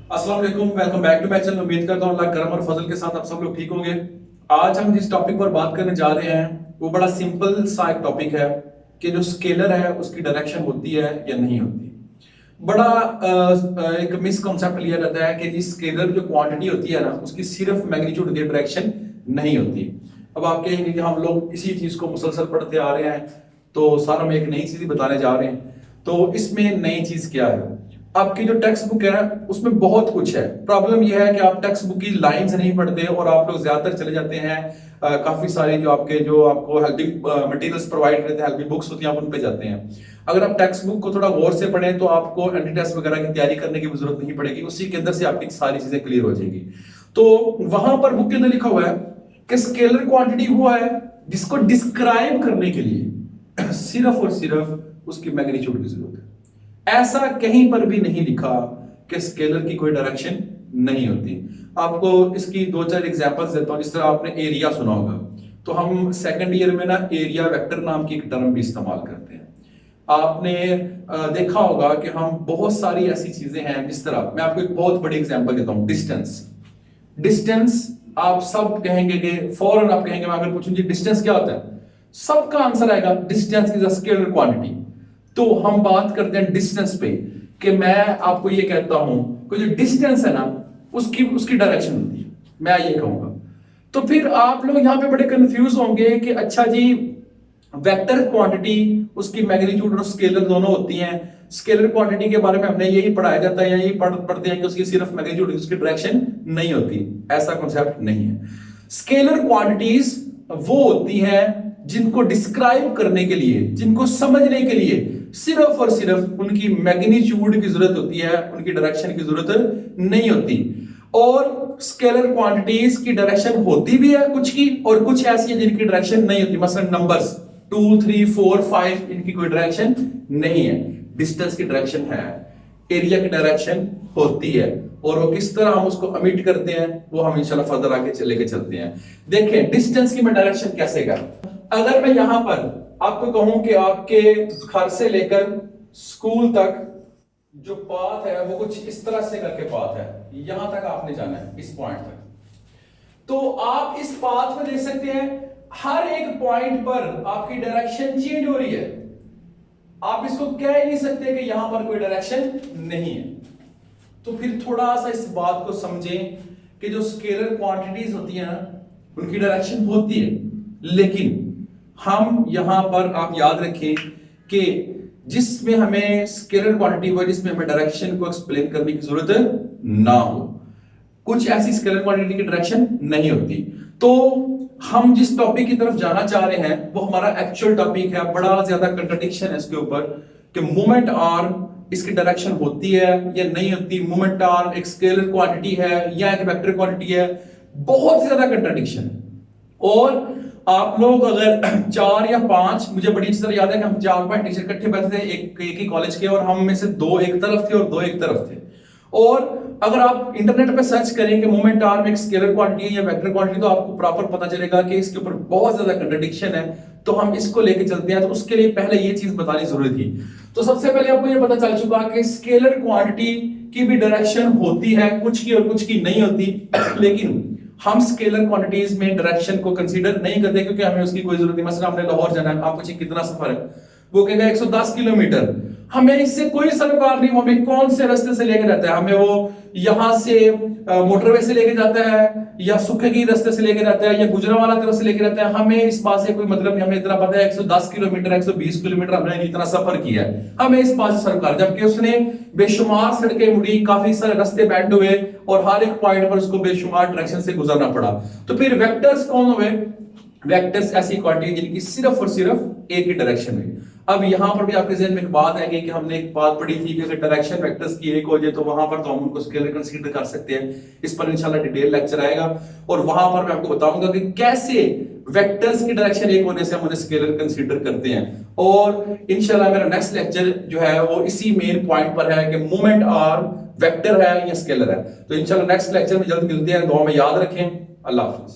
अस्सलाम वालेकुम, welcome back to my channel. उम्मीद करता हूं अल्लाह करम और फजल के साथ आप सब लोग ठीक होंगे। आज हम जिस टॉपिक पर बात करने जा रहे हैं वो बड़ा सिंपल सा एक टॉपिक है कि जो स्केलर है उसकी डायरेक्शन होती है या नहीं होती। बड़ा एक मिसकॉन्सेप्ट लिया जाता है कि जी स्केलर जो क्वांटिटी होती है ना उसकी सिर्फ मैग्नीट्यूड होती है, डायरेक्शन नहीं होती। अब आप कहेंगे कि हम लोग इसी चीज को मुसलसल पढ़ते आ रहे हैं तो सर हम एक नई चीज बताने जा रहे हैं। तो इसमें नई चीज क्या है? आपकी जो टेक्स्ट बुक है उसमें बहुत कुछ है। प्रॉब्लम यह है कि आप टेक्स्ट बुक की लाइंस नहीं पढ़ते और आप लोग ज्यादातर चले जाते हैं काफी सारे जो आपको हेल्पिंग मटेरियल्स प्रोवाइड करते हैं, हेल्पिंग बुक्स होती हैं, आप उन पे जाते हैं। अगर आप टेक्स्ट बुक को थोड़ा गौर से पढ़ें तो आपको एंटी टेस्ट वगैरह की तैयारी करने की जरूरत नहीं पड़ेगी, उसी के अंदर से आपकी सारी चीजें क्लियर हो जाएगी। तो वहां पर बुक के अंदर लिखा हुआ है कि स्केलर क्वांटिटी हुआ है जिसको डिस्क्राइब करने के लिए सिर्फ और सिर्फ उसकी मैग्नीट्यूड की जरूरत है। ऐसा कहीं पर भी नहीं लिखा कि स्केलर की कोई डायरेक्शन नहीं होती। आपको इसकी दो चार एग्जांपल्स देता हूं। जिस तरह आपने एरिया सुना होगा, तो हम सेकंड ईयर में ना एरिया वेक्टर नाम की एक टर्म भी इस्तेमाल करते हैं। आपने देखा होगा कि हम बहुत सारी ऐसी चीजें हैं, जिस तरह मैं आपको एक बहुत बड़ी एग्जांपल देता हूं, डिस्टेंस। डिस्टेंस आप सब कहेंगे कि फौरन आप कहेंगे, मैं अगर पूछूं जी डिस्टेंस क्या होता है, सबका आंसर आएगा distance is a scalar quantity. तो हम बात करते हैं डिस्टेंस पे कि मैं आपको ये कहता हूं कि जो डिस्टेंस है ना उसकी उसकी डायरेक्शन होती है, मैं ये कहूंगा। तो फिर आप लोग यहां पे बड़े कंफ्यूज होंगे कि अच्छा जी वेक्टर क्वांटिटी उसकी मैग्नीट्यूड और स्केलर दोनों होती हैं। स्केलर क्वांटिटी के बारे में हमने यही पढ़ाया जाता है या यही पढ़ते हैं कि उसकी सिर्फ मैग्नीट्यूड उसकी डायरेक्शन नहीं होती। ऐसा कॉन्सेप्ट नहीं है। स्केलर क्वांटिटीज वो होती हैं जिनको डिस्क्राइब करने के लिए, जिनको समझने के लिए सिर्फ और सिर्फ उनकी मैग्नीट्यूड की जरूरत होती है, उनकी डायरेक्शन की जरूरत नहीं होती। और स्केलर क्वांटिटीज की डायरेक्शन होती भी है कुछ की, और कुछ ऐसी है जिनकी डायरेक्शन नहीं होती। मसलन नंबर्स 2 3 4 5 इनकी कोई डायरेक्शन नहीं है। डिस्टेंस की डायरेक्शन है, एरिया की डायरेक्शन होती है, और वो किस तरह हम उसको अमिट करते हैं वो हम इंशाल्लाह फर्दर आगे लेके चलते हैं। देखें डिस्टेंस की मैं डायरेक्शन कैसे कर, अगर मैं यहां पर आपको कहूं कि आपके घर से लेकर स्कूल तक जो पाथ है वो कुछ इस तरह से करके पाथ है, यहां तक आपने जाना है इस पॉइंट तक, तो आप इस पाथ में देख सकते हैं हर एक पॉइंट पर आपकी डायरेक्शन चेंज हो रही है। आप इसको कह ही नहीं सकते कि यहां पर कोई डायरेक्शन नहीं है। तो फिर थोड़ा सा इस बात को समझें कि जो स्केलर क्वांटिटीज होती हैं ना उनकी डायरेक्शन होती है, लेकिन हम यहां पर आप याद रखें कि जिसमें हमें स्केलर क्वांटिटी हो, जिसमें हमें डायरेक्शन को एक्सप्लेन करने की जरूरत ना हो, कुछ ऐसी स्केलर क्वांटिटी की डायरेक्शन नहीं होती। तो हम जिस टॉपिक की तरफ जाना चाह रहे हैं वो हमारा एक्चुअल टॉपिक है। बड़ा ज्यादा कंट्राडिक्शन है इसके ऊपर कि मोमेंट आर्म इसकी डायरेक्शन होती है या नहीं होती, मोमेंट आर्म एक स्केलर क्वांटिटी है या एक वेक्टर क्वांटिटी है, बहुत ज्यादा कंट्राडिक्शन है। और आप लोग अगर 4 या 5, मुझे बड़ी अच्छी तरह याद है कि हम 4-5 टीचर इकट्ठे बैठे थे एक ही कॉलेज के, और हम में से 2 एक तरफ थे और 2 एक तरफ थे। और अगर आप इंटरनेट पे सर्च करें कि मोमेंट आर्म एक स्केलर क्वांटिटी है या वेक्टर क्वांटिटी, तो आपको प्रॉपर पता चलेगा कि इसके ऊपर बहुत ज्यादा कंट्राडिक्शन है। तो हम इसको लेके चलते हैं। तो उसके लिए पहले ये चीज बतानी जरूरी थी। तो सबसे पहले आपको ये पता चल चुका कि स्केलर क्वांटिटी की भी डायरेक्शन होती है, कुछ की और कुछ की नहीं होती। लेकिन हम स्केलर क्वांटिटीज में डायरेक्शन को कंसीडर नहीं करते क्योंकि हमें उसकी कोई जरूरत नहीं। मसलन आपने लाहौर जाना है, आप पूछे कितना सफर है, वो कहेगा 110 किलोमीटर। हमें इससे कोई सरोकार नहीं, वो हमें कौन से रास्ते से लेके जाता है, हमें वो यहां से मोटरवे से लेके जाता है या सुखे की रास्ते से लेके जाता है या गुजरावाला तरफ से लेके जाता है, हमें इस बात से कोई मतलब नहीं। हमें इतना पता है 110 किलोमीटर 120 किलोमीटर हमने इतना सफर किया है, हमें इस बात से सरोकार। जबकि उसने बेशुमार सड़कें मुड़ी, काफी सारे रास्ते बैंड हुए और हर एक पॉइंट पर उसको बेशुमार डायरेक्शन से गुजरना पड़ा। तो फिर वेक्टर्स कौन हुए? वेक्टर्स ऐसी क्वांटिटी जिनकी सिर्फ और सिर्फ एक ही डायरेक्शन में। अब यहां पर भी आपके जहन में एक बात आएगी कि हमने एक बात पढ़ी थी कि अगर डायरेक्शन वेक्टर्स की एक हो जाए तो वहां पर तो हम उनको स्केलर कंसीडर कर सकते हैं। इस पर इंशाल्लाह डिटेल लेक्चर आएगा और वहां पर मैं आपको बताऊंगा कि कैसे वेक्टर्स की डायरेक्शन एक होने से हम उन्हें स्केलर कंसीडर करते हैं। और इंशाल्लाह मेरा नेक्स्ट लेक्चर जो है वो इसी मेन पॉइंट पर है कि मोमेंट आर्म वेक्टर है या स्केलर है। तो इंशाल्लाह नेक्स्ट लेक्चर में जल्द मिलते हैं। दुआ में याद रखें। अल्लाह हाफिज।